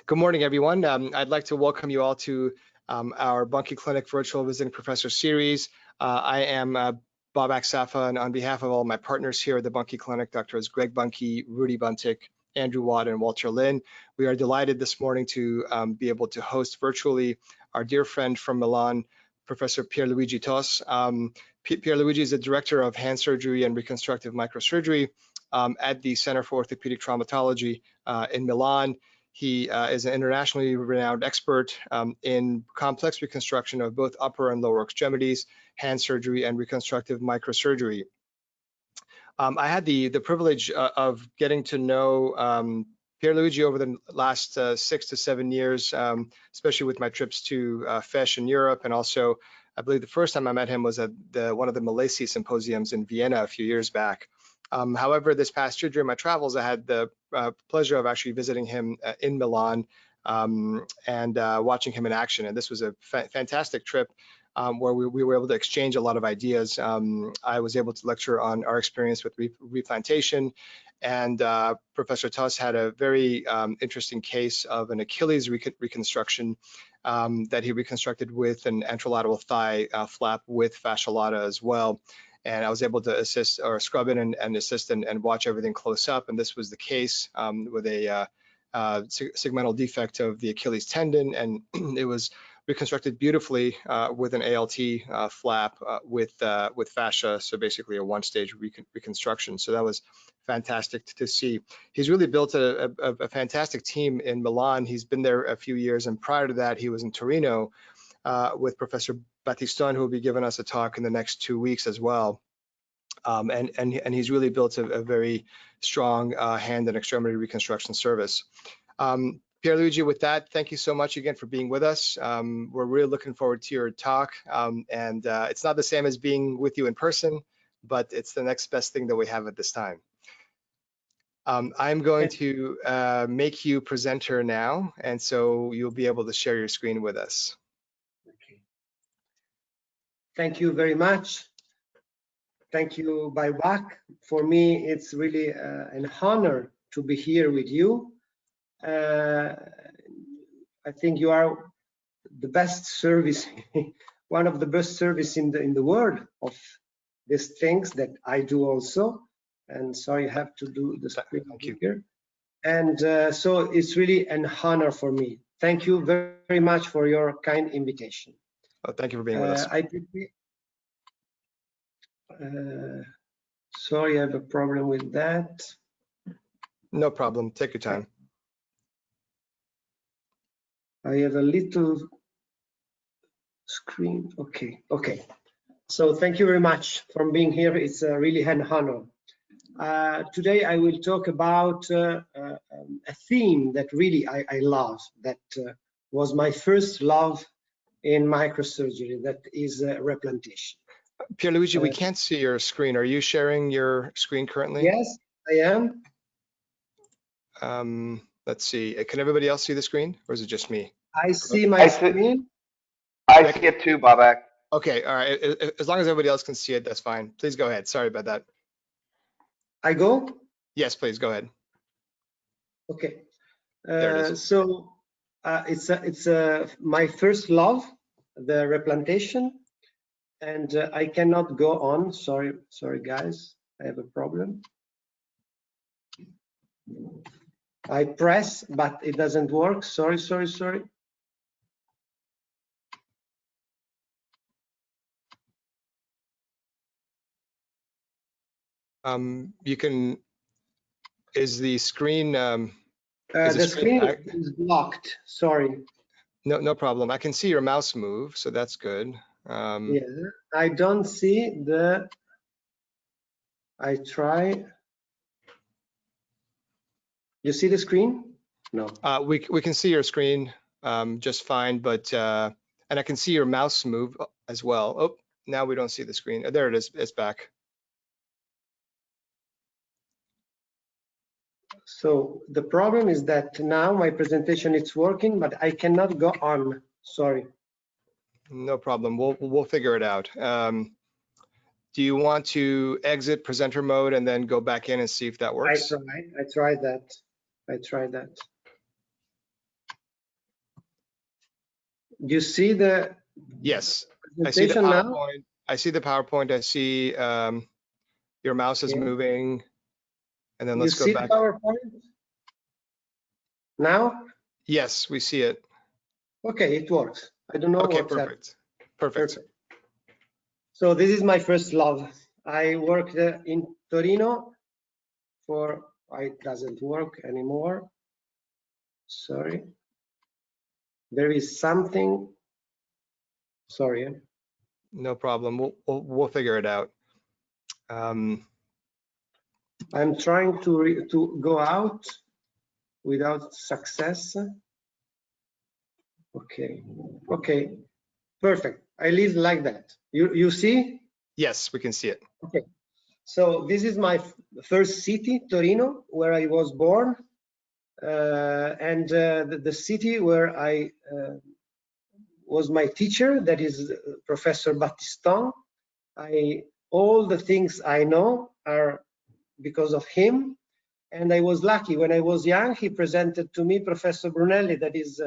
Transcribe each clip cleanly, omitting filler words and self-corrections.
Good morning, everyone. I'd like to welcome you all to our Buncke Clinic Virtual Visiting Professor Series. I am Bob Aksafa, and on behalf of all my partners here at the Buncke Clinic, Drs. Greg Buncke, Rudy Buntic, Andrew Watt, and Walter Lin, we are delighted this morning to be able to host virtually our dear friend from Milan, Professor Pierluigi Tos. Pierluigi is the Director of Hand Surgery and Reconstructive Microsurgery at the Center for Orthopedic Traumatology in Milan. He is an internationally renowned expert in complex reconstruction of both upper and lower extremities, hand surgery, and reconstructive microsurgery. I had the privilege of getting to know Pierluigi over the last 6 to 7 years, especially with my trips to FESH in Europe, and also I believe the first time I met him was at one of the Malaysia symposiums in Vienna a few years back. However, this past year during my travels, I had the pleasure of actually visiting him in Milan and watching him in action. And this was a fantastic trip where we were able to exchange a lot of ideas. I was able to lecture on our experience with replantation, and Professor Tos had a very interesting case of an Achilles reconstruction that he reconstructed with an anterolateral thigh flap with fascia lata as well. And I was able to assist or scrub in and assist and watch everything close up. And this was the case with a segmental defect of the Achilles tendon, and it was reconstructed beautifully with an ALT flap with fascia, so basically a one-stage reconstruction. So that was fantastic to see. He's really built a fantastic team in Milan. He's been there a few years, and prior to that, he was in Torino with Professor Battistone, who will be giving us a talk in the next 2 weeks as well. And he's really built a very strong hand and extremity reconstruction service. Pierluigi, with that, thank you so much again for being with us. We're really looking forward to your talk. And it's not the same as being with you in person, but it's the next best thing that we have at this time. I'm going to make you presenter now, and so you'll be able to share your screen with us. Okay. Thank you very much. Thank you, Bob. For me, it's really an honor to be here with you. I think you are the best service, one of the best service in the world of these things that I do also. And so you have to do the screen here. And so it's really an honor for me. Thank you very, very much for your kind invitation. Oh, thank you for being with us. Sorry, I have a problem with that. No problem. Take your time. I have a little screen. Okay. So thank you very much for being here. It's really an honor. Today I will talk about a theme that really I love, that was my first love in microsurgery, that is replantation. Pierluigi, we can't see your screen. Are you sharing your screen currently? Yes, I am. Let's see. Can everybody else see the screen, or is it just me? I see my screen. I see it too, Babak. Okay, all right. As long as everybody else can see it, that's fine. Please go ahead. Sorry about that. I go? Yes, please go ahead. Okay. There it is. So it's my first love, the replantation, and I cannot go on. Sorry, guys. I have a problem. I press, but it doesn't work. Sorry. You can. Is the screen? The screen is blocked. Sorry. No problem. I can see your mouse move, so that's good. Yeah, I don't see the. I try. You see the screen? No. We can see your screen just fine, but and I can see your mouse move as well. Oh, now we don't see the screen. There it is. It's back. So the problem is that now my presentation is working, but I cannot go on. Sorry. No problem. We'll figure it out. Do you want to exit presenter mode and then go back in and see if that works? I tried that. Do you see the Yes, I see the presentation now? PowerPoint. I see the PowerPoint. I see your mouse is Okay. moving. And then You let's go see the back. PowerPoint now? Yes, we see it. Okay, it works. I don't know Okay, what's happening. perfect. Perfect. So this is my first love. I worked in Torino for, it doesn't work anymore. Sorry. There is something, sorry. No problem. We'll figure it out. I'm trying to go out without success. Okay, okay, perfect. I leave like that. You see? Yes, we can see it. Okay. So this is my first city, Torino, where I was born, and the city where I was my teacher, that is Professor Battiston. All the things I know are because of him, and I was lucky. When I was young, he presented to me Professor Brunelli, that is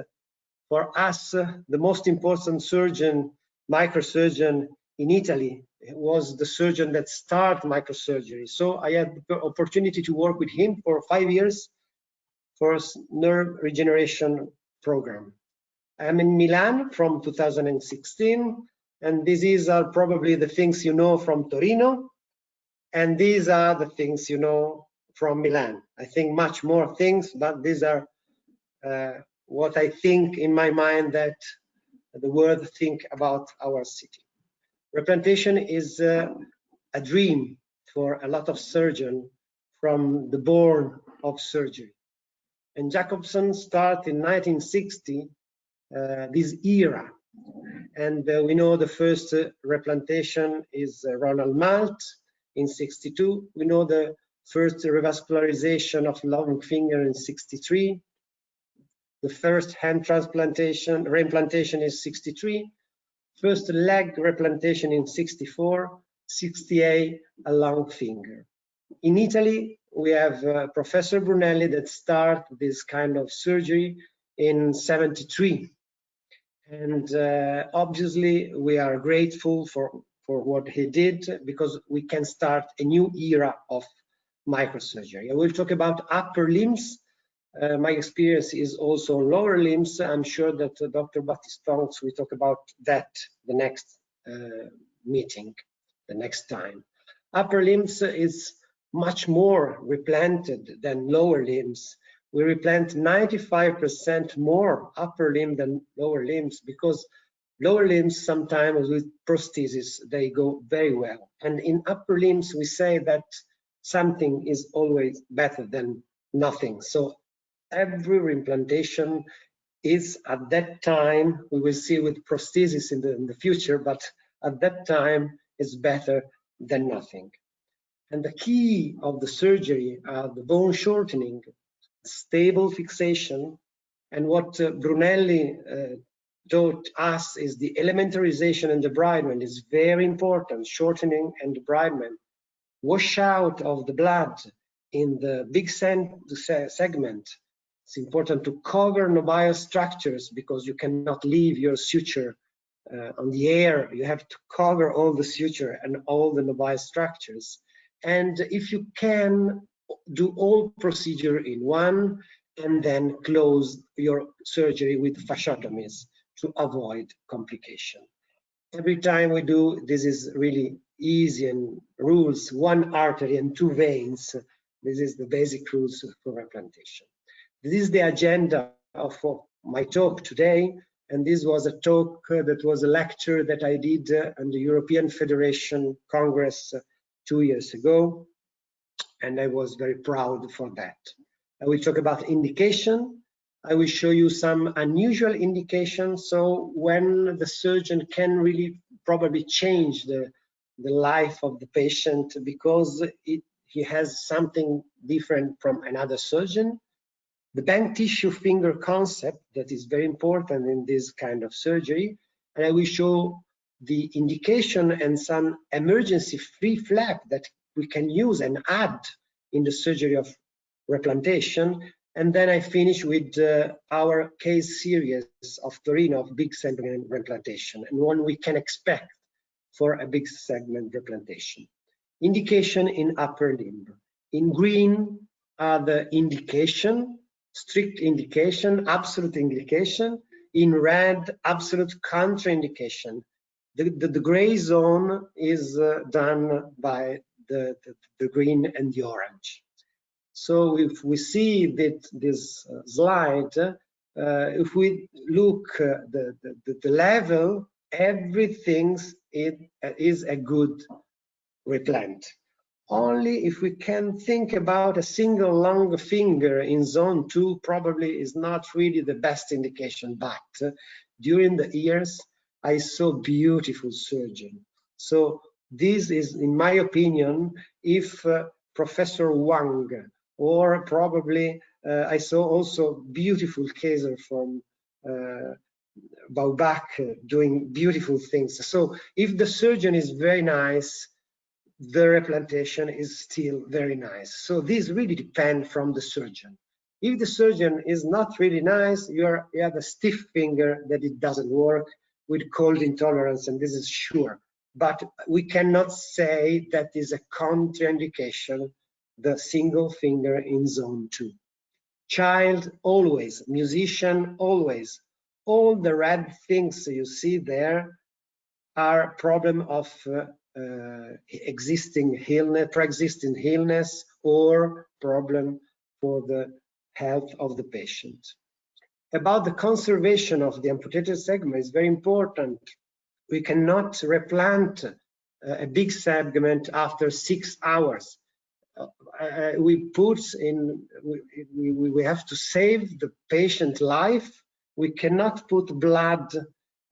for us the most important surgeon, microsurgeon in Italy. It was the surgeon that started microsurgery. So I had the opportunity to work with him for 5 years for nerve regeneration program. I'm in Milan from 2016, and these are probably the things you know from Torino, and these are the things you know from Milan. I think much more things, but these are what I think in my mind that the world think about our city. Replantation is a dream for a lot of surgeons from the born of surgery. And Jacobson started in 1960 this era. And we know the first replantation is Ronald Malt in 62. We know the first revascularization of long finger in 63. The first hand transplantation, reimplantation is 63. First leg replantation in 64. 68, a long finger. In Italy, we have Professor Brunelli that started this kind of surgery in 73. And obviously, we are grateful for what he did, because we can start a new era of microsurgery. I will talk about upper limbs. My experience is also lower limbs. I'm sure that Dr. Battiston will talk about that the next meeting, the next time. Upper limbs is much more replanted than lower limbs. We replant 95% more upper limb than lower limbs, because lower limbs sometimes with prosthesis, they go very well. And in upper limbs, we say that something is always better than nothing. So every reimplantation is at that time, we will see with prosthesis in the future, but at that time is better than nothing. And the key of the surgery are the bone shortening, stable fixation, and what Brunelli taught us is the elementarization and debridement is very important, shortening and debridement. Wash out of the blood in the big segment. It's important to cover nobile structures, because you cannot leave your suture on the air. You have to cover all the suture and all the nobile structures. And if you can, do all procedure in one, and then close your surgery with fasciotomies to avoid complication. Every time we do, this is really easy and rules, one artery and two veins. This is the basic rules for replantation. This is the agenda of my talk today. And this was a talk that was a lecture that I did on the European Federation Congress 2 years ago. And I was very proud for that. I will talk about indication. I will show you some unusual indications. So when the surgeon can really probably change the life of the patient, because he has something different from another surgeon. The bank tissue finger concept that is very important in this kind of surgery. And I will show the indication and some emergency free flap that we can use and add in the surgery of replantation. And then I finish with our case series of Torino of big segment replantation and what we can expect for a big segment replantation. Indication in upper limb. In green are the indication, strict indication, absolute indication. In red, absolute contraindication. The gray zone is done by the green and the orange. So if we see that this slide, if we look the level, everything is a good replant. Only if we can think about a single long finger in zone 2, probably is not really the best indication, but during the years, I saw beautiful surgeon. So this is, in my opinion, if Professor Wang, or probably I saw also beautiful cases from Buncke doing beautiful things. So if the surgeon is very nice, the replantation is still very nice. So this really depends from the surgeon. If the surgeon is not really nice, you have a stiff finger that it doesn't work with cold intolerance, and this is sure. But we cannot say that is a contraindication, the single finger in zone 2. Child, always. Musician, always. All the red things you see there are problem of existing illness, pre-existing illness, or problem for the health of the patient. About the conservation of the amputated segment is very important. We cannot replant a big segment after 6 hours. We have to save the patient life. We cannot put blood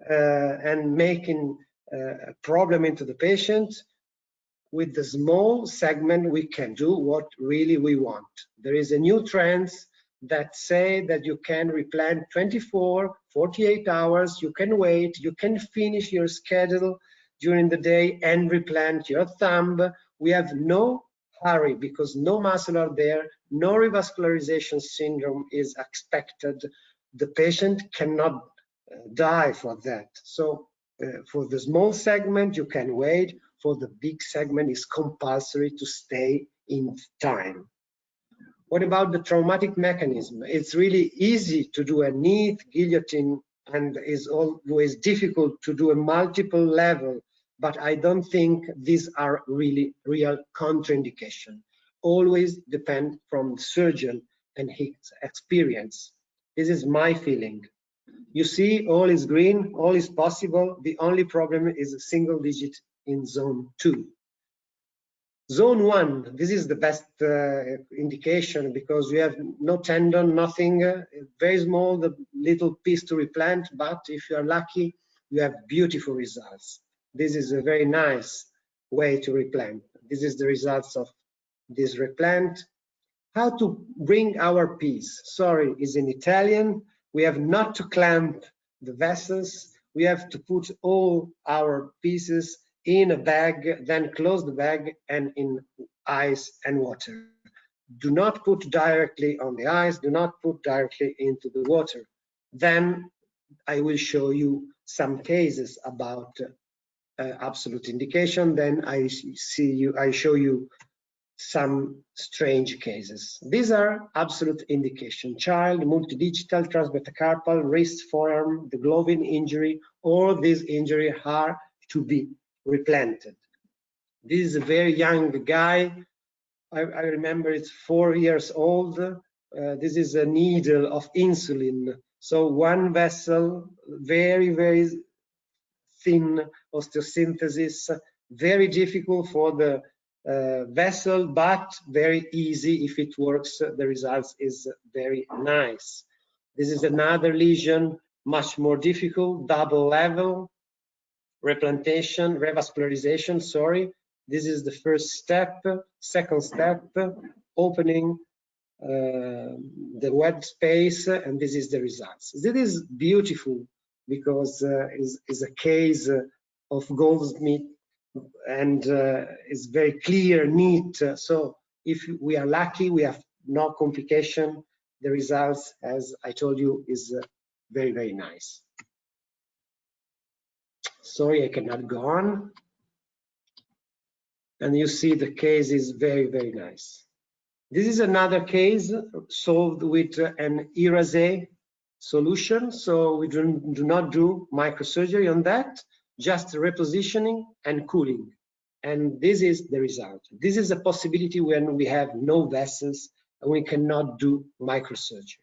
and making a problem into the patient. With the small segment, we can do what really we want. There is a new trend that say that you can replant 24, 48 hours, you can wait, you can finish your schedule during the day and replant your thumb. We have no hurry because no muscle are there, no revascularization syndrome is expected. The patient cannot die for that. So for the small segment, you can wait. For the big segment, it's compulsory to stay in time. What about the traumatic mechanism? It's really easy to do a neat guillotine and is always difficult to do a multiple level, but I don't think these are really real contraindication. Always depend from the surgeon and his experience. This is my feeling. You see, all is green, all is possible. The only problem is a single digit in zone 2. Zone 1, this is the best indication because we have no tendon, nothing, very small, the little piece to replant, but if you are lucky, you have beautiful results. This is a very nice way to replant. This is the results of this replant. How to bring our piece? Sorry, is in Italian. We have not to clamp the vessels. We have to put all our pieces in a bag, then close the bag and in ice and water. Do not put directly on the ice, do not put directly into the water. Then I will show you some cases about absolute indication. Then I show you some strange cases. These are absolute indication. Child, multidigital, transmetacarpal, wrist, forearm, the globin injury, all these injuries are to be replanted. This is a very young guy. I remember it's 4 years old. This is a needle of insulin. So one vessel, very, very thin osteosynthesis, very difficult for the vessel, but very easy if it works. The results is very nice. This is another lesion, much more difficult, double level, replantation, revascularization, sorry. This is the first step. Second step, opening the web space, and this is the results. This is beautiful because is a case of Goldsmith and it's very clear, neat. So if we are lucky, we have no complication. the results, as I told you, is very, very nice. Sorry, I cannot go on. And you see the case is very, very nice. This is another case solved with an ERASE solution. So we do not do microsurgery on that, just repositioning and cooling. And this is the result. This is a possibility when we have no vessels and we cannot do microsurgery.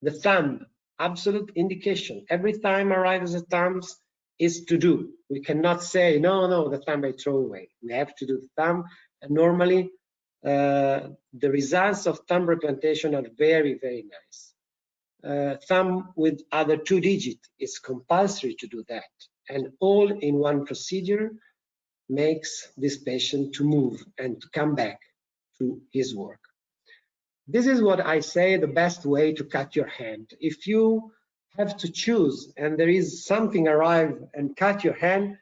The thumb, absolute indication. Every time arrives at thumbs is to do. We cannot say, no, the thumb I throw away. We have to do the thumb. And normally, the results of thumb replantation are very, very nice. Thumb with other 2 digits is compulsory to do that. And all in one procedure makes this patient to move and to come back to his work. This is what I say the best way to cut your hand. If you have to choose and there is something arrive and cut your hand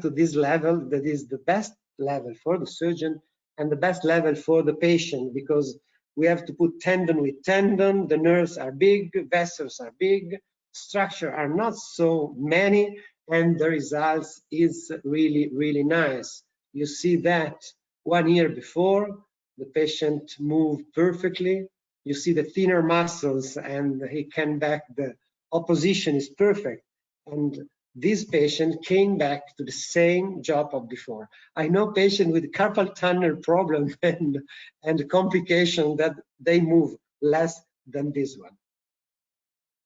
to this level that is the best level for the surgeon and the best level for the patient, because we have to put tendon with tendon, the nerves are big, vessels are big, structure are not so many, and the results is really, really nice. You see that 1 year before, the patient moved perfectly. You see the thinner muscles and he came back, the opposition is perfect. And this patient came back to the same job of before. I know patients with carpal tunnel problem and complication that they move less than this one,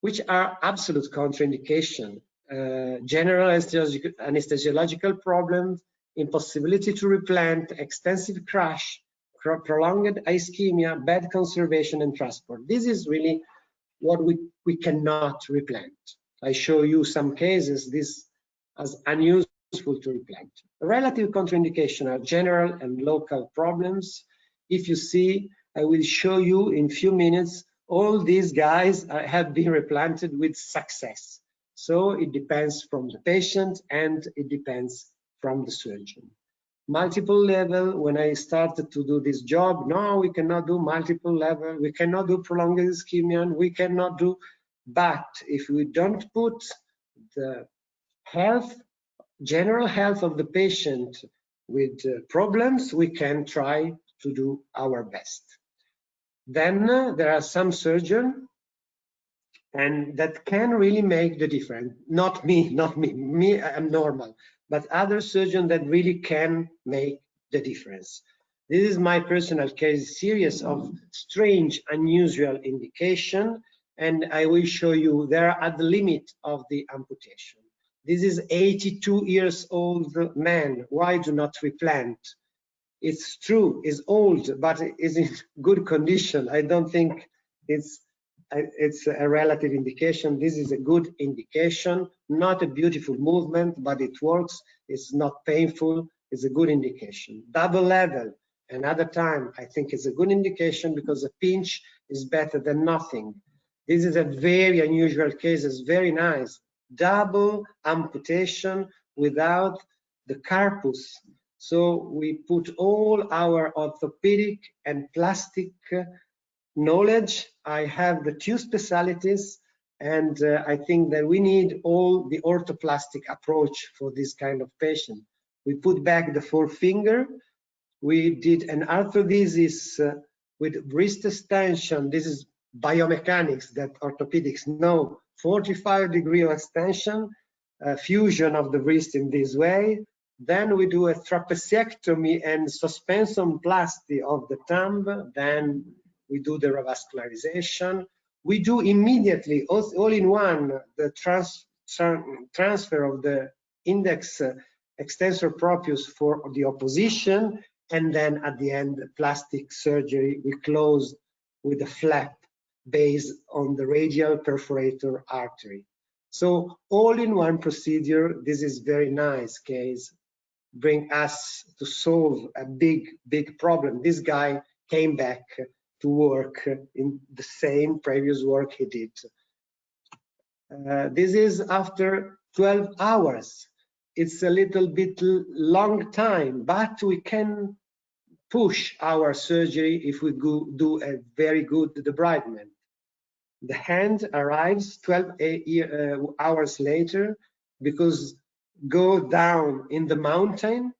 which are absolute contraindication. General anesthesiological problems, impossibility to replant, extensive crash, prolonged ischemia, bad conservation and transport. This is really what we cannot replant. I show you some cases, this as unuseful to replant. Relative contraindication are general and local problems. If you see, I will show you in few minutes, all these guys have been replanted with success. So it depends from the patient and it depends from the surgeon. Multiple level, when I started to do this job, no, we cannot do multiple level, we cannot do prolonged ischemia, we cannot do, but if we don't put the health, general health of the patient with problems, we can try to do our best. Then there are some surgeons and that can really make the difference. Not me, I'm normal, but other surgeons that really can make the difference. This is my personal case series of strange, unusual indication, and I will show you they're at the limit of the amputation. This is 82 years old man. Why do not replant? It's true, it's old, but is in good condition. I don't think it's a relative indication. This is a good indication, not a beautiful movement, but it works. It's not painful. It's a good indication. Double level, another time, I think it's a good indication because a pinch is better than nothing. This is a very unusual case. It's very nice. Double amputation without the carpus. So we put all our orthopedic and plastic knowledge. I have the 2 specialties, and I think that we need all the orthoplastic approach for this kind of patient. We put back the forefinger. We did an arthrodesis with wrist extension. This is biomechanics that orthopedics know. 45-degree extension, fusion of the wrist in this way. Then we do a trapeziectomy and suspensionplasty of the thumb. Then we do the revascularization. We do immediately, all in one, the transfer of the index extensor proprius for the opposition, and then at the end, plastic surgery. We close with a flap based on the radial perforator artery. So all in one procedure. This is very nice case. Bring us to solve a big problem. This guy came back to work in the same previous work he did. This is after 12 hours. It's a little bit long time, but we can push our surgery if we do a very good debridement. The hand arrives 12 hours later because go down in the mountain,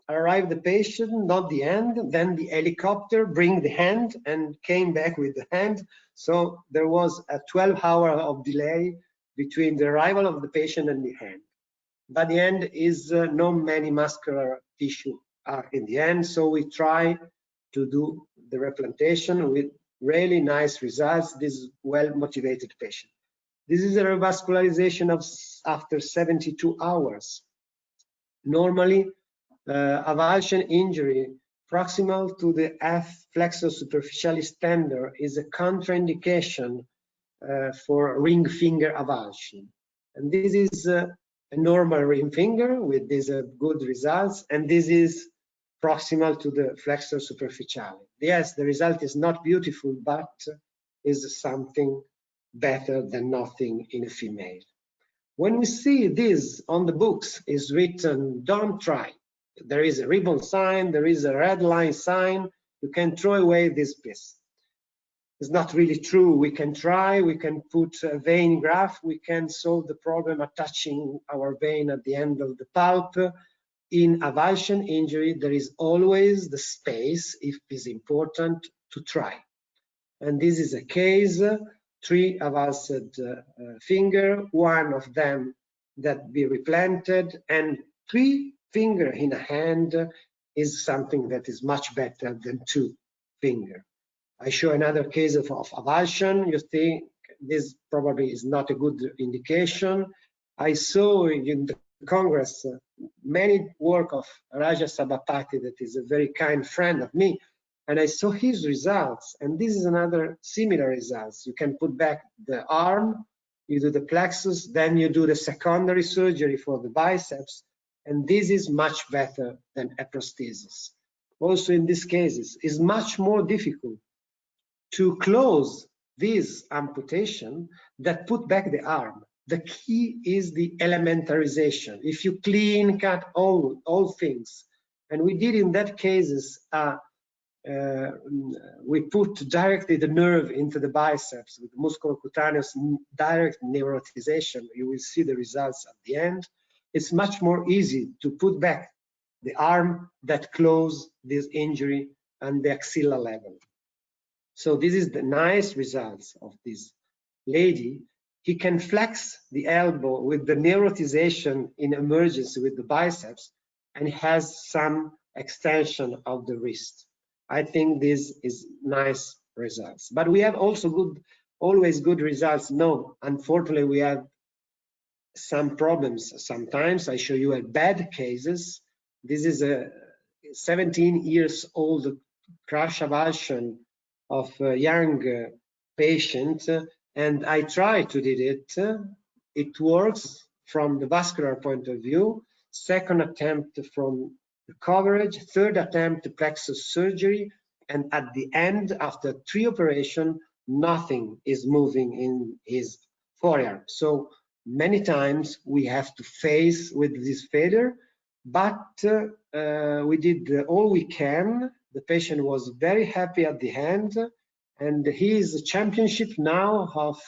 arrive the patient, not the hand, then the helicopter bring the hand and came back with the hand. So there was a 12-hour of delay between the arrival of the patient and the hand. But the end is no many muscular tissue are in the end, so we try to do the replantation with really nice results. This well-motivated patient. This is a revascularization of after 72 hours. Normally, avulsion injury proximal to the F flexor superficialis tender is a contraindication for ring finger avulsion. And this is a normal ring finger with these good results, and this is proximal to the flexor superficialis. Yes, the result is not beautiful, but is something better than nothing in a female. When we see this on the books is written, don't try. There is a ribbon sign, there is a red line sign, you can throw away this piece. It's not really true. We can try, we can put a vein graft, we can solve the problem attaching our vein at the end of the pulp. In avulsion injury, there is always the space, if it's important, to try. And this is a case, 3 avulsed finger, 1 of them that be replanted, and 3 finger in a hand is something that is much better than 2 finger. I show another case of avulsion. You think this probably is not a good indication. I saw in the Congress many work of Raja Sabapati, that is a very kind friend of me, and I saw his results, and this is another similar results. You can put back the arm, you do the plexus, then you do the secondary surgery for the biceps, and this is much better than a prosthesis. Also in these cases, it's much more difficult to close this amputation that put back the arm. The key is the elementarization. If you clean cut all things, and we did in that cases, we put directly the nerve into the biceps with musculocutaneous direct neurotization. You will see the results at the end. It's much more easy to put back the arm that close this injury and the axilla level. So this is the nice results of this lady. He can flex the elbow with the neurotization in emergency with the biceps, and has some extension of the wrist. I think this is nice results. But we have also always good results. No, unfortunately, we have some problems. Sometimes I show you a bad cases. This is a 17 years old crush avulsion of a young patient, and I try to do it. It works from the vascular point of view. Second attempt from the coverage, third attempt plexus surgery, and at the end, after 3 operations, nothing is moving in his forearm. So many times we have to face with this failure, but we did all we can. The patient was very happy at the end, and he is a championship now of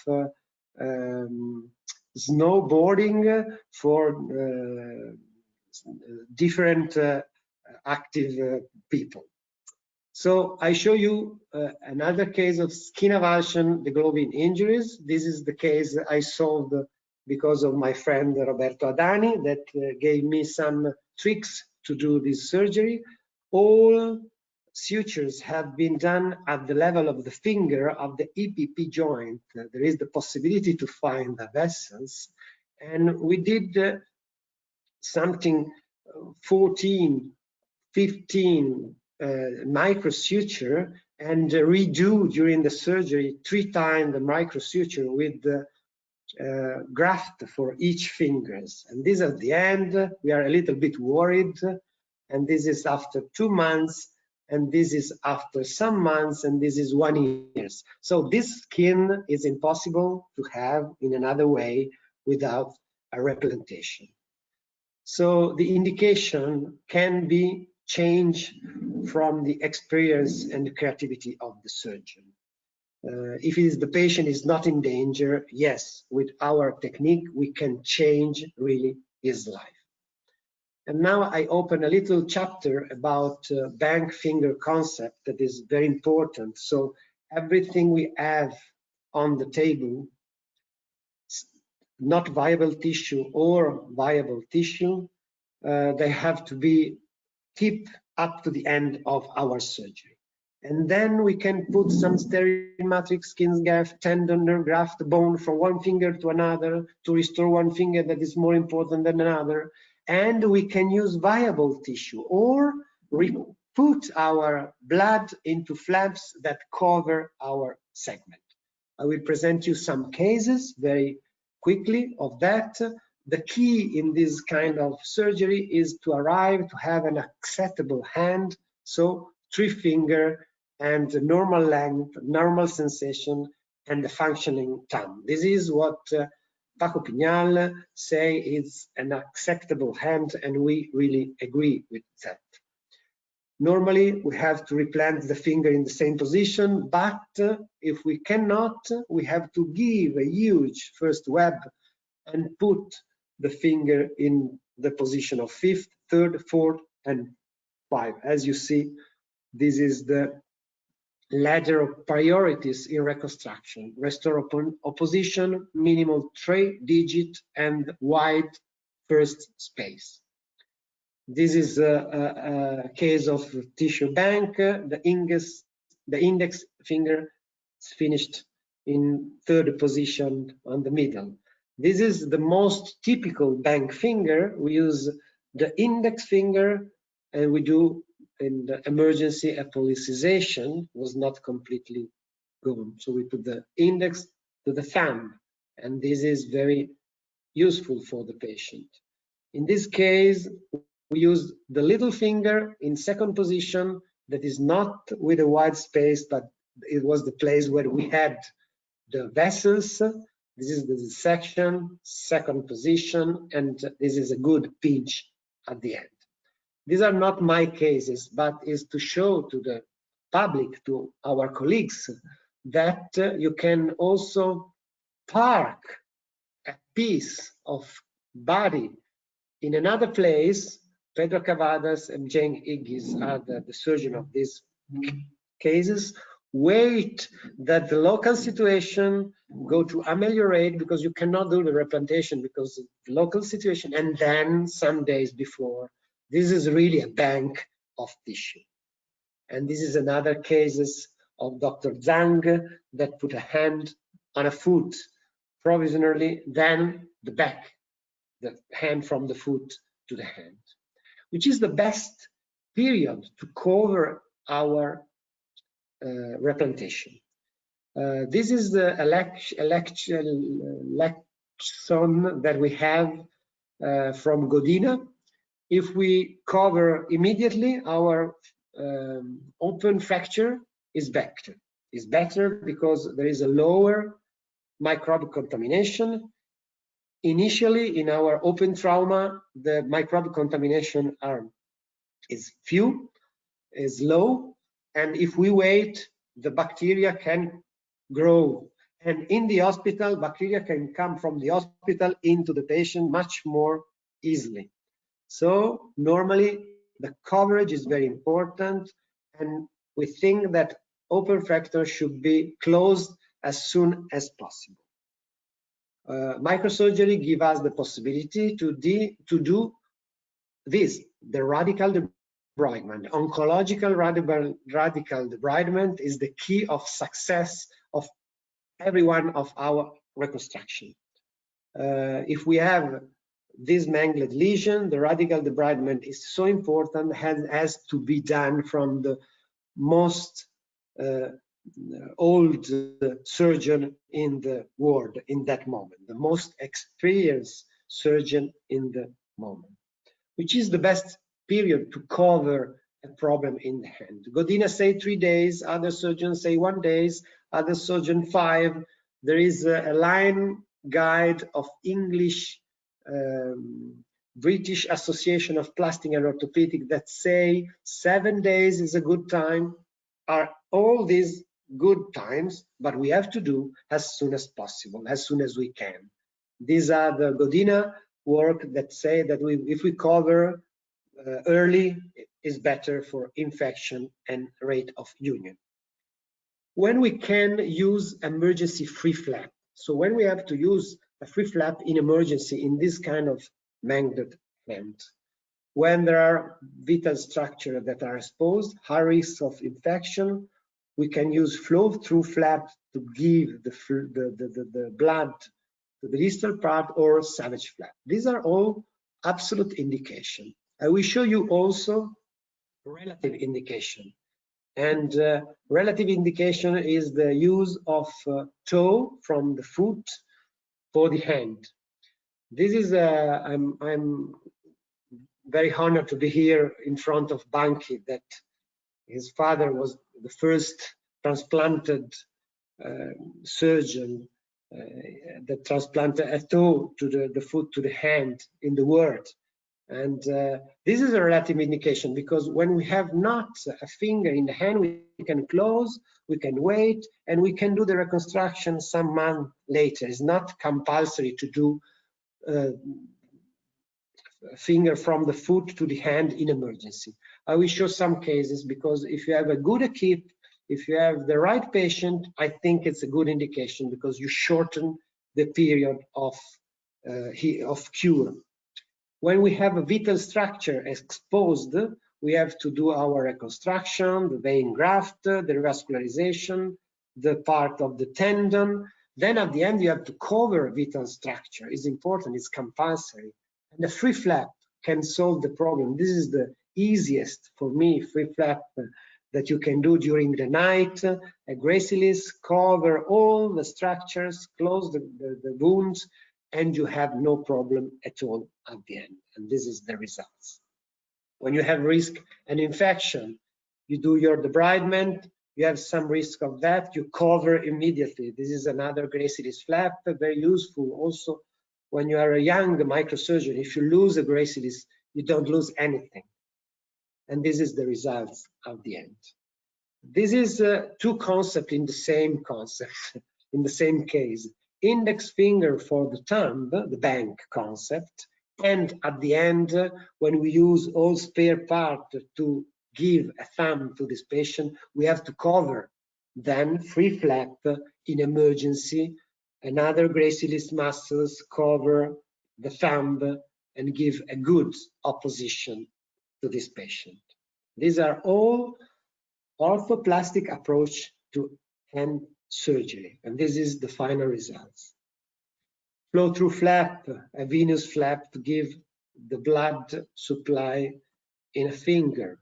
snowboarding for different active people. So I show you another case of skin avulsion, the globin injuries. This is the case I solved because of my friend Roberto Adani that gave me some tricks to do this surgery. All sutures have been done at the level of the finger of the EPP joint. There is the possibility to find the vessels, and we did something 14, 15 microsuture, and redo during the surgery 3 times the microsuture with the graft for each fingers. And this at the end, we are a little bit worried, and this is after 2 months, and this is after some months, and this is 1 year. So this skin is impossible to have in another way without a replantation. So the indication can be change from the experience and the creativity of the surgeon. If the patient is not in danger, yes, with our technique, we can change really his life. And now I open a little chapter about bank finger concept that is very important. So everything we have on the table, not viable tissue or viable tissue, they have to be kept up to the end of our surgery. And then we can put some sterile matrix, skin graft, tendon, nerve graft, bone from one finger to another to restore one finger that is more important than another. And we can use viable tissue or put our blood into flaps that cover our segment. I will present you some cases very quickly of that. The key in this kind of surgery is to arrive to have an acceptable hand, so 3 finger and normal length, normal sensation, and the functioning thumb. This is what Paco Pignal say is an acceptable hand, and we really agree with that. Normally, we have to replant the finger in the same position, but if we cannot, we have to give a huge first web and put the finger in the position of 5th, 3rd, 4th, and 5. As you see, this is the ladder of priorities in reconstruction. Restore opposition, minimal 3 digit, and wide first space. This is a case of tissue bank. The index finger is finished in 3rd position on the middle. This is the most typical bank finger. We use the index finger, and we do in the emergency apolicization was not completely gone. So we put the index to the thumb, and this is very useful for the patient. In this case, we use the little finger in 2nd position that is not with a wide space, but it was the place where we had the vessels. This is the dissection, 2nd position, and this is a good pinch at the end. These are not my cases, but is to show to the public, to our colleagues, that you can also park a piece of body in another place. Pedro Cavadas and Jane Iggis are the surgeon of these cases. Wait that the local situation go to ameliorate, because you cannot do the replantation because of the local situation, and then some days before. This is really a bank of tissue. And this is another cases of Dr. Zhang that put a hand on a foot provisionally, then the back, the hand from the foot to the hand, which is the best period to cover our replantation. This is the election that we have from Godina. If we cover immediately, our open fracture is better because there is a lower microbial contamination. Initially, in our open trauma, the microbial contamination is few, is low, and if we wait, the bacteria can grow. And in the hospital, bacteria can come from the hospital into the patient much more easily. So normally the coverage is very important, and we think that open fracture should be closed as soon as possible. Microsurgery gives us the possibility to do this, the radical debridement. Oncological radical debridement is the key of success of every one of our reconstruction. If we have this mangled lesion, the radical debridement is so important, has to be done from the most old surgeon in the world in that moment, the most experienced surgeon in the moment, which is the best period to cover a problem in the hand. Godina say 3 days, other surgeons say 1 day, other surgeon 5. There is a line guide of English British Association of Plastic and Orthopedic that say 7 days is a good time. Are all these good times, but we have to do as soon as possible, as soon as we can. These are the Godina work that say that if we cover early, is better for infection and rate of union. When we can use emergency free flap, so when we have to use a free flap in emergency in this kind of mangled hand, when there are vital structures that are exposed, high risk of infection, we can use flow through flap to give the blood to the distal part, or savage flap. These are all absolute indication. I will show you also relative indication. And relative indication is the use of toe from the foot for the hand. This is I'm very honored to be here in front of Buncke, that his father was the first transplanted surgeon that transplanted a toe to the foot to the hand in the world. And this is a relative indication, because when we have not a finger in the hand, we can close, we can wait, and we can do the reconstruction some month later. It's not compulsory to do finger from the foot to the hand in emergency. I will show some cases, because if you have a good equip, if you have the right patient, I think it's a good indication, because you shorten the period of cure. When we have a vital structure exposed, we have to do our reconstruction, the vein graft, the revascularization, the part of the tendon. Then at the end, you have to cover vital structure. It's important, it's compulsory. And the free flap can solve the problem. This is the easiest for me, free flap that you can do during the night. A gracilis, cover all the structures, close the wounds, and you have no problem at all at the end. And this is the results. When you have risk and infection, you do your debridement, you have some risk of that, you cover immediately. This is another gracilis flap, very useful also when you are a young microsurgeon. If you lose a gracilis, you don't lose anything. And this is the results at the end. This is two concepts in the same concept, in the same case. Index finger for the thumb, the bank concept, and at the end, when we use all spare part to give a thumb to this patient, we have to cover. Then free flap in emergency, another gracilis muscles cover the thumb and give a good opposition to this patient. These are all orthoplastic approach to hand surgery, and this is the final results. Flow through flap, a venous flap to give the blood supply in a finger.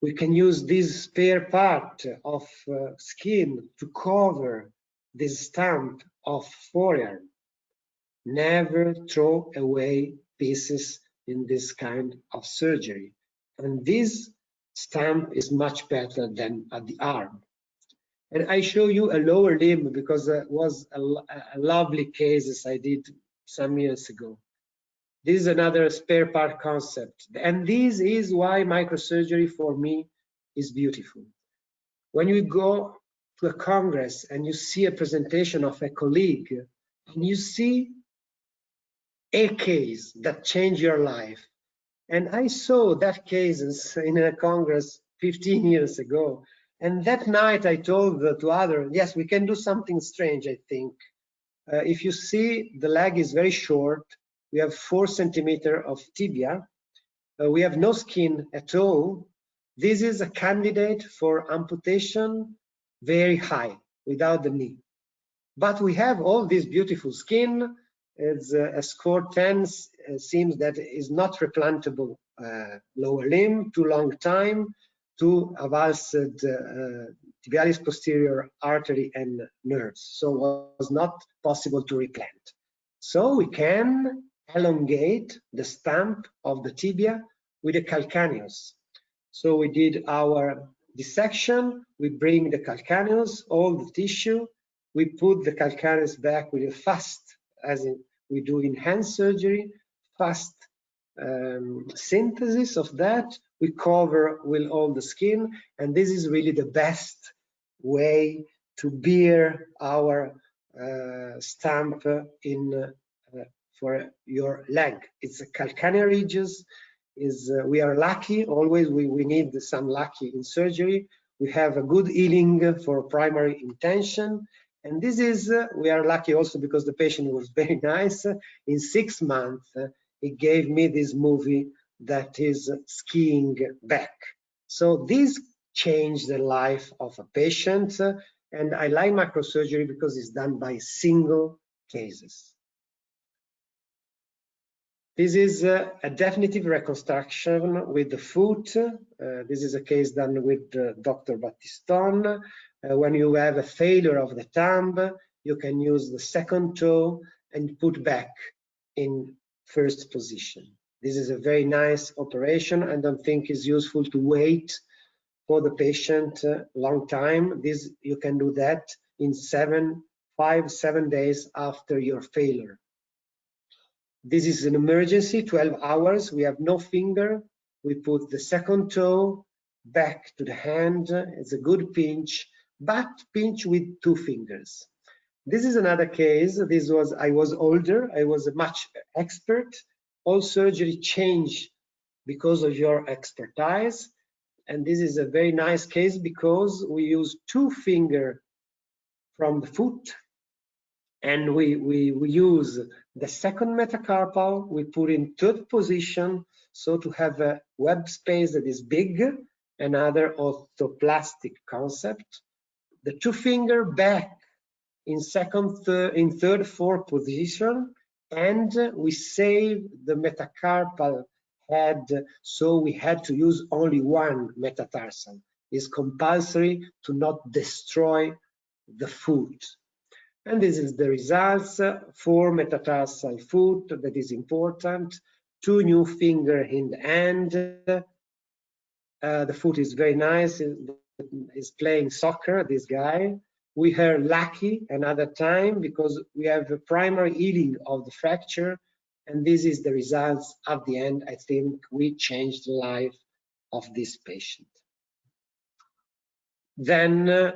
We can use this spare part of skin to cover this stump of forearm. Never throw away pieces in this kind of surgery. And this stump is much better than at the arm. And I show you a lower limb because it was a lovely case I did some years ago. This is another spare part concept. And this is why microsurgery for me is beautiful. When you go to a congress and you see a presentation of a colleague and you see a case that changed your life. And I saw that cases in a congress 15 years ago. And that night I told to others, yes, we can do something strange, I think. If you see, the leg is very short. We have 4 centimeters of tibia. We have no skin at all. This is a candidate for amputation very high, without the knee. But we have all this beautiful skin. It's a score 10 seems that is not replantable lower limb, too long time, to avulsed tibialis posterior artery and nerves. So it was not possible to replant. So we can elongate the stump of the tibia with a calcaneus. So we did our dissection, we bring the calcaneus, all the tissue, we put the calcaneus back with a fast, as we do in hand surgery, fast synthesis of that. We cover with all the skin, and this is really the best way to bear our stamp in for your leg. It's a calcaneal ridges. We are lucky always. We need some lucky in surgery. We have a good healing for primary intention, and this is we are lucky also because the patient was very nice. In 6 months, he gave me this movie that is skiing back. So this changed the life of a patient, and I like microsurgery because it's done by single cases. This is a definitive reconstruction with the foot. This is a case done with Dr. Battiston. When you have a failure of the thumb, you can use the second toe and put back in first position. This is a very nice operation. I don't think it's useful to wait for the patient a long time. This you can do that in 5-7 days after your failure. This is an emergency, 12 hours. We have no finger. We put the second toe back to the hand. It's a good pinch, but pinch with 2 fingers. This is another case. I was older. I was a much expert. All surgery changed because of your expertise. And this is a very nice case because we use 2 fingers from the foot, and we use the second metacarpal. We put in 3rd position, so to have a web space that is big, another orthoplastic concept. The 2 finger back in 2nd, 3rd, 4th position, and we save the metacarpal head, so we had to use only 1 metatarsal. It's compulsory to not destroy the foot. And this is the results. 4 metatarsal foot, that is important. 2 new finger in the hand. The foot is very nice. He's playing soccer, this guy. We are lucky another time because we have a primary healing of the fracture, and this is the results at the end. I think we changed the life of this patient. Then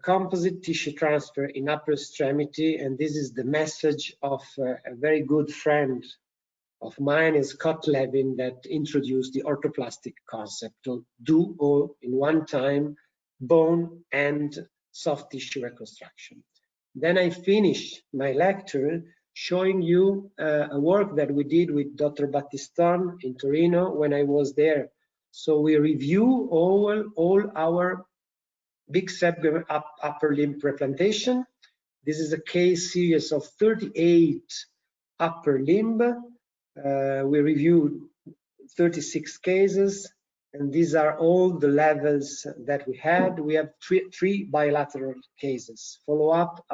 composite tissue transfer in upper extremity, and this is the message of a very good friend of mine, is Scott Levin, that introduced the orthoplastic concept to do all in one time, bone and soft tissue reconstruction. Then I finished my lecture showing you a work that we did with Dr. Battiston in Torino when I was there. So we review all our big subgum upper limb replantation. This is a case series of 38 upper limb. We reviewed 36 cases, and these are all the levels that we had. We have three bilateral cases, follow up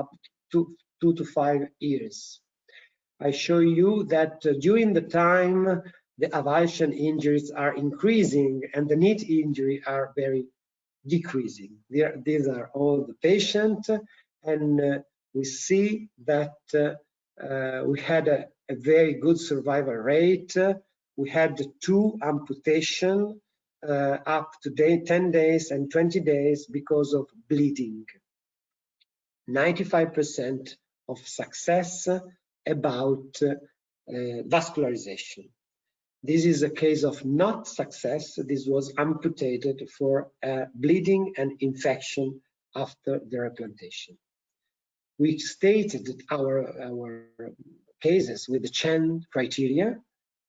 to 2 to 5 years. I show you that during the time, the avulsion injuries are increasing and the knee injury are very decreasing. These are all the patients, and we see that we had a very good survival rate. We had 2 amputation up to 10 days and 20 days because of bleeding. 95% of success about vascularization. This is a case of not success. This was amputated for bleeding and infection after the replantation. We stated our cases with the Chen criteria,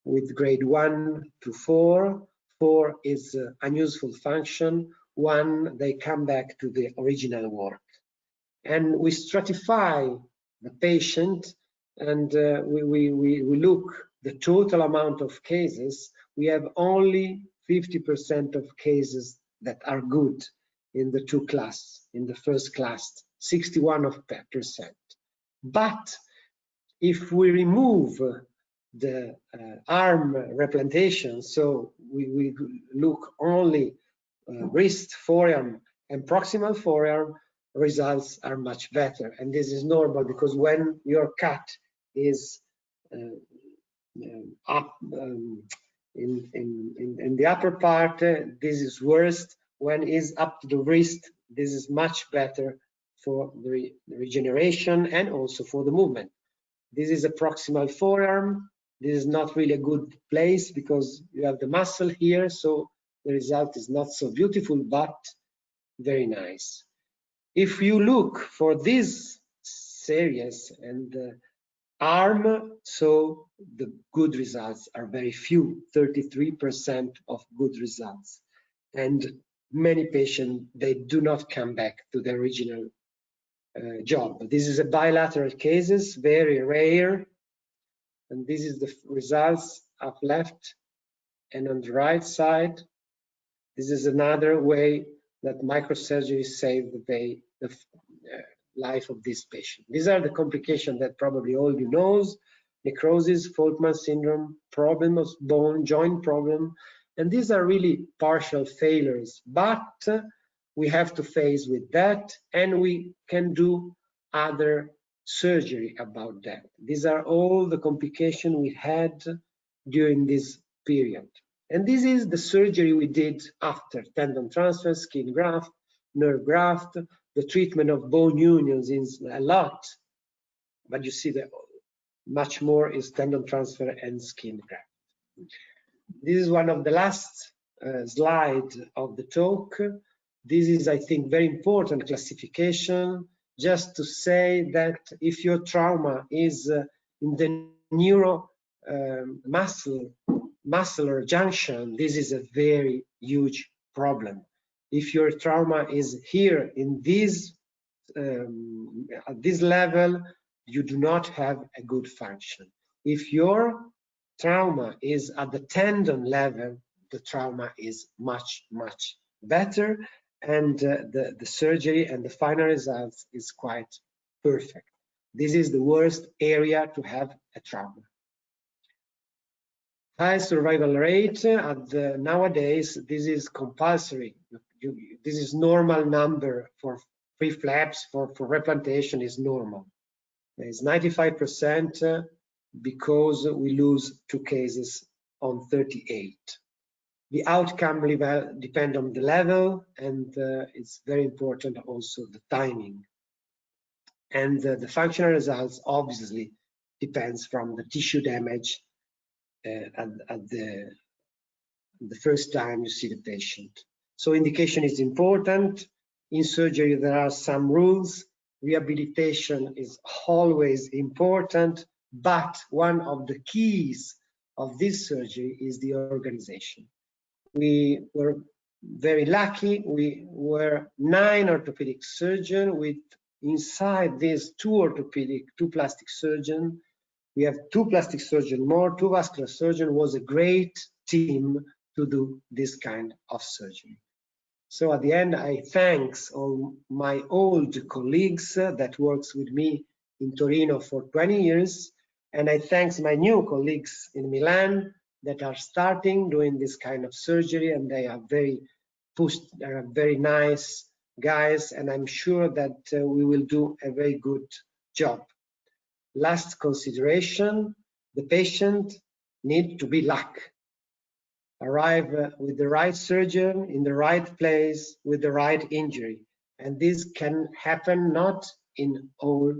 with grade 1 to 4. 4 is unuseful function. 1, they come back to the original work. And we stratify the patient, and we look the total amount of cases. We have only 50% of cases that are good in the 2 class, in the first class, 61%. But if we remove the arm replantation, so we look only wrist, forearm, and proximal forearm, results are much better. And this is normal because when your cut is up in the upper part. This is worst. When is up to the wrist, this is much better for the regeneration and also for the movement. This is a proximal forearm. This is not really a good place because you have the muscle here, so the result is not so beautiful, but very nice. If you look for this series and arm, so the good results are very few, 33% of good results. And many patients, they do not come back to the original job. This is a bilateral cases, very rare. And this is the results up left and on the right side. This is another way that microsurgery saved the life of this patient. These are the complications that probably all you knows: necrosis, Faulkner syndrome, problem of bone, joint problem, and these are really partial failures, but we have to face with that, and we can do other surgery about that. These are all the complications we had during this period. And this is the surgery we did after tendon transfer, skin graft, nerve graft. The treatment of bone unions is a lot, but you see that much more is tendon transfer and skin graft. This is one of the last slides of the talk. This is, I think, very important classification, just to say that if your trauma is in the muscular junction, this is a very huge problem. If your trauma is here in this at this level, you do not have a good function. If your trauma is at the tendon level, the trauma is much better, and the surgery and the final results is quite perfect. This is the worst area to have a trauma. High survival rate nowadays, this is compulsory. This is normal number for free flaps, for replantation is normal. It's 95% because we lose 2 cases on 38. The outcome will depend on the level, and it's very important also the timing. And the functional results obviously depends from the tissue damage at the first time you see the patient. So indication is important. In surgery, there are some rules. Rehabilitation is always important, but one of the keys of this surgery is the organization. We were very lucky. We were 9 orthopedic surgeons with inside these 2 plastic surgeons. We have 2 plastic surgeons more, 2 vascular surgeons. Was a great team to do this kind of surgery. So at the end, I thanks all my old colleagues that works with me in Torino for 20 years. And I thanks my new colleagues in Milan that are starting doing this kind of surgery, and they are very nice guys, and I'm sure that we will do a very good job. Last consideration, the patient needs to be lucky. Arrive with the right surgeon in the right place with the right injury, and this can happen not in all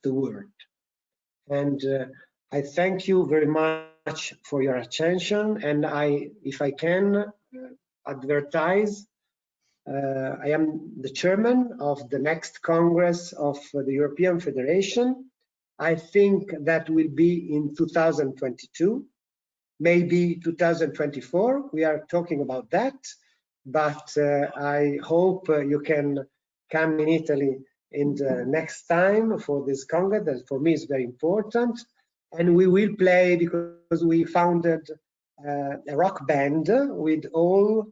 the world. And I thank you very much for your attention, and if I can advertise, I am the chairman of the next Congress of the European Federation. I think that will be in 2022. Maybe 2024, we are talking about that, but I hope you can come in Italy in the next time for this Congress. That for me is very important. And we will play, because we founded a rock band with all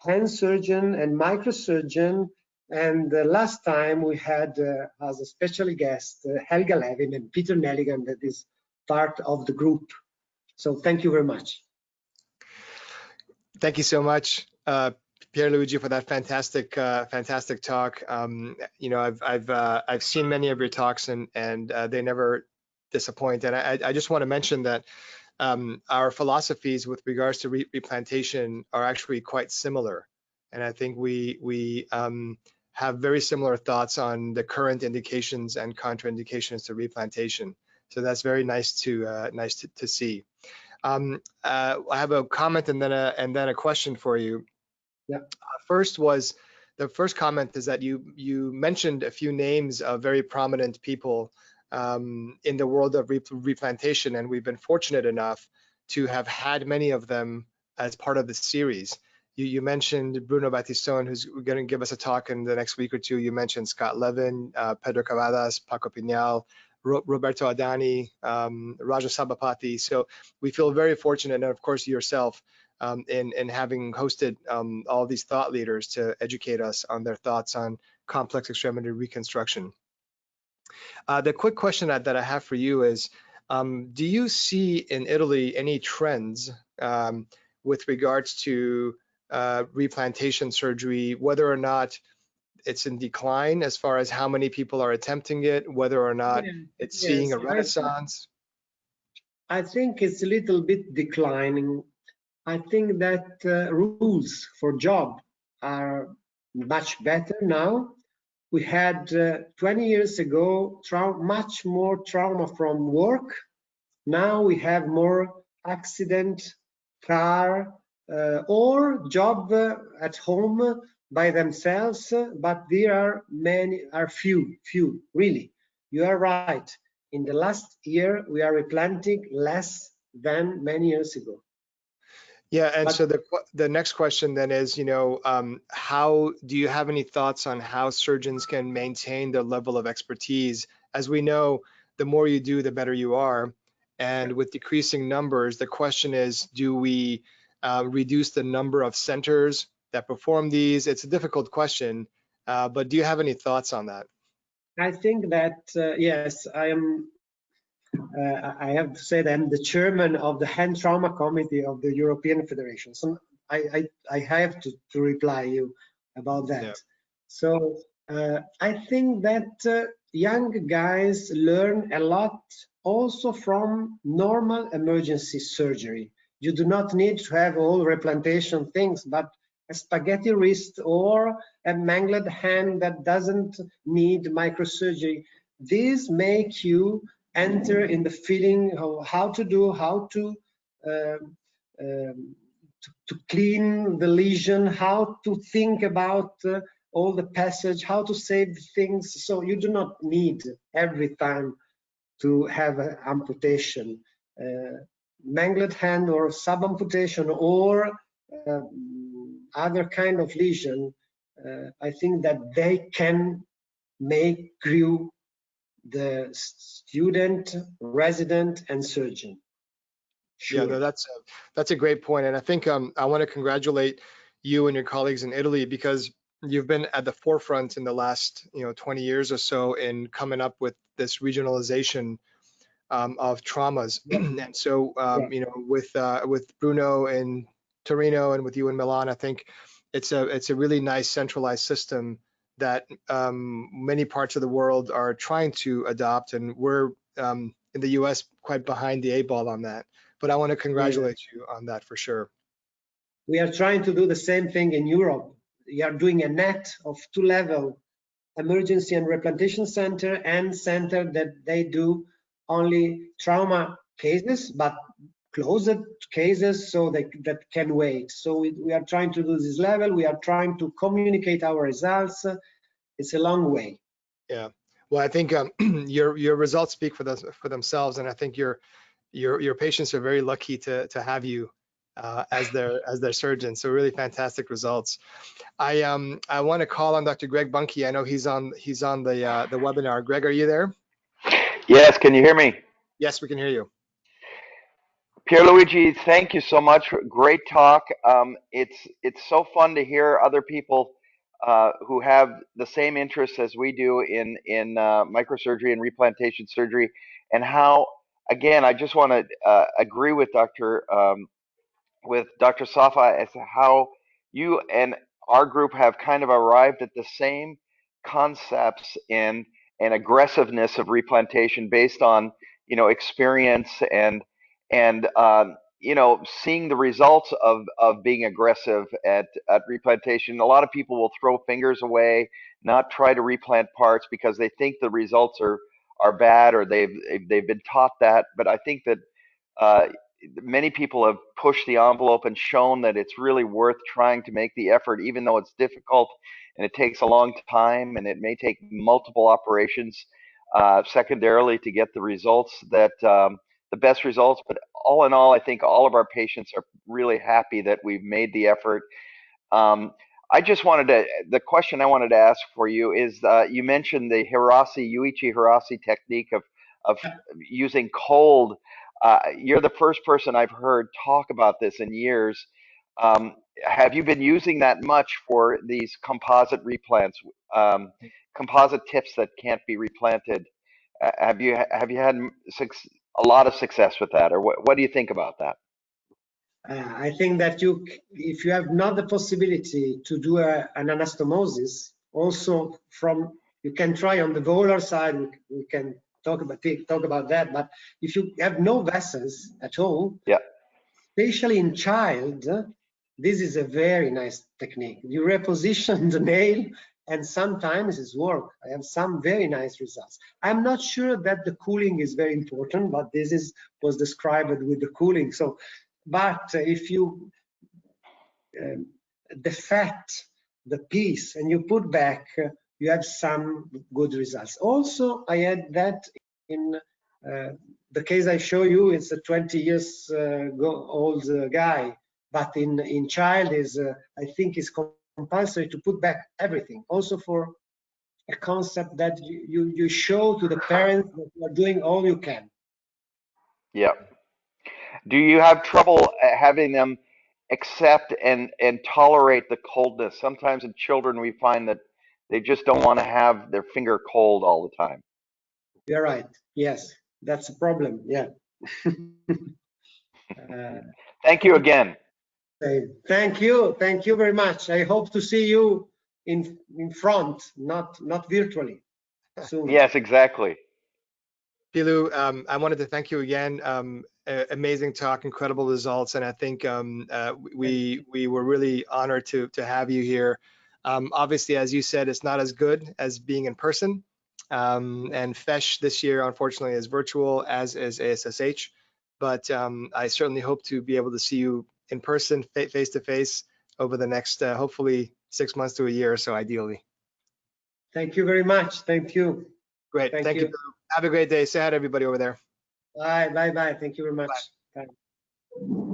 hand surgeon and microsurgeon. And last time we had as a special guest Helga Levin and Peter Nelligan, that is part of the group. So thank you very much. Thank you so much, Pierluigi, for that fantastic talk. You know, I've seen many of your talks, and they never disappoint. And I just want to mention that our philosophies with regards to replantation are actually quite similar. And I think we have very similar thoughts on the current indications and contraindications to replantation. So that's very nice to see. I have a comment and then a question for you. Yeah. The first comment is that you mentioned a few names of very prominent people in the world of replantation, and we've been fortunate enough to have had many of them as part of the series. You mentioned Bruno Battistone, who's going to give us a talk in the next week or two. You mentioned Scott Levin, Pedro Cavadas, Paco Pinal, Roberto Adani, Raja Sabapati. So we feel very fortunate, and of course yourself, in having hosted all these thought leaders to educate us on their thoughts on complex extremity reconstruction. The quick question that I have for you is, do you see in Italy any trends with regards to replantation surgery, whether or not it's in decline as far as how many people are attempting it, whether or not it's seeing a renaissance? I think it's a little bit declining. I think that rules for job are much better now. We had 20 years ago much more trauma from work. Now we have more accident, car, or job at home by themselves, but there are few, really. You are right. In the last year, we are replanting less than many years ago. Yeah, and so the next question then is, how do you have any thoughts on how surgeons can maintain their level of expertise? As we know, the more you do, the better you are. And with decreasing numbers, the question is, do we reduce the number of centers that perform these? It's a difficult question, but do you have any thoughts on that? I think that, yes, I have to say that I'm the chairman of the hand trauma committee of the European Federation. So I have to reply you about that. Yeah. So I think that young guys learn a lot also from normal emergency surgery. You do not need to have all replantation things, but a spaghetti wrist or a mangled hand that doesn't need microsurgery. These make you enter in the feeling of how to clean the lesion, how to think about all the passage, how to save things. So you do not need every time to have an amputation, mangled hand or sub-amputation or other kind of lesion. I think that they can make you the student, resident, and surgeon. Sure. Yeah, no, that's a great point, and I think I want to congratulate you and your colleagues in Italy because you've been at the forefront in the last 20 years or so in coming up with this regionalization of traumas. And so with Bruno in Torino and with you in Milan, I think it's a really nice centralized system that many parts of the world are trying to adopt, and we're in the US quite behind the 8-ball on that. But I want to congratulate you on that for sure. We are trying to do the same thing in Europe. We are doing a net of 2-level emergency and replantation center and center that they do only trauma cases, but closed cases so that can wait. So we are trying to do this level. We are trying to communicate our results. It's a long way. Yeah. Well, I think your results speak for themselves, and I think your patients are very lucky to have you as their surgeon. So really fantastic results. I want to call on Dr. Greg Buncke. I know he's on the webinar. Greg, are you there? Yes. Can you hear me? Yes, we can hear you. Pierluigi, thank you so much. Great talk. It's so fun to hear other people who have the same interests as we do in microsurgery and replantation surgery, and how, again, I just want to agree with Dr. Safa as to how you and our group have kind of arrived at the same concepts and aggressiveness of replantation based on experience and you know, seeing the results of being aggressive at replantation. A lot of people will throw fingers away, not try to replant parts because they think the results are bad, or they've been taught that. But I think that uh, many people have pushed the envelope and shown that it's really worth trying to make the effort, even though it's difficult and it takes a long time and it may take multiple operations secondarily to get the results that the best results. But all in all, I think all of our patients are really happy that we've made the effort. Um, I just wanted to, the question I wanted to ask for you is, you mentioned the Yuichi Hirasi technique of using cold. You're the first person I've heard talk about this in years. Um, have you been using that much for these composite replants, composite tips that can't be replanted? Have you had a lot of success with that, or what do you think about that? I think that if you have not the possibility to do an anastomosis, also you can try on the volar side. We can talk about that. But if you have no vessels at all, yeah, especially in child, this is a very nice technique. You reposition the nail, and sometimes it's work. I have some very nice results. I'm not sure that the cooling is very important, but this was described with the cooling. So, but if you defect the piece and you put back, you have some good results. Also, I had that in the case I show you. It's a 20 years old guy, but in child is I think is compulsory to put back everything. Also for a concept that you show to the parents that you are doing all you can. yeah. Do you have trouble having them accept and tolerate the coldness? Sometimes in children, we find that they just don't want to have their finger cold all the time. You're right. Yes, that's a problem. Yeah. Thank you again. Thank you. Thank you very much. I hope to see you in front, not virtually soon. Yes, exactly. Pilu, I wanted to thank you again. Amazing talk, incredible results, and I think we were really honored to have you here. Obviously, as you said, it's not as good as being in person, and FESH this year, unfortunately, is virtual, as is ASSH. But I certainly hope to be able to see you in person, face to face, over the next hopefully 6 months to a year or so, ideally. Thank you very much. Thank you. Great. Thank you. Have a great day. Say hi to everybody over there. Bye. Bye. Bye. Thank you very much. Bye. Bye.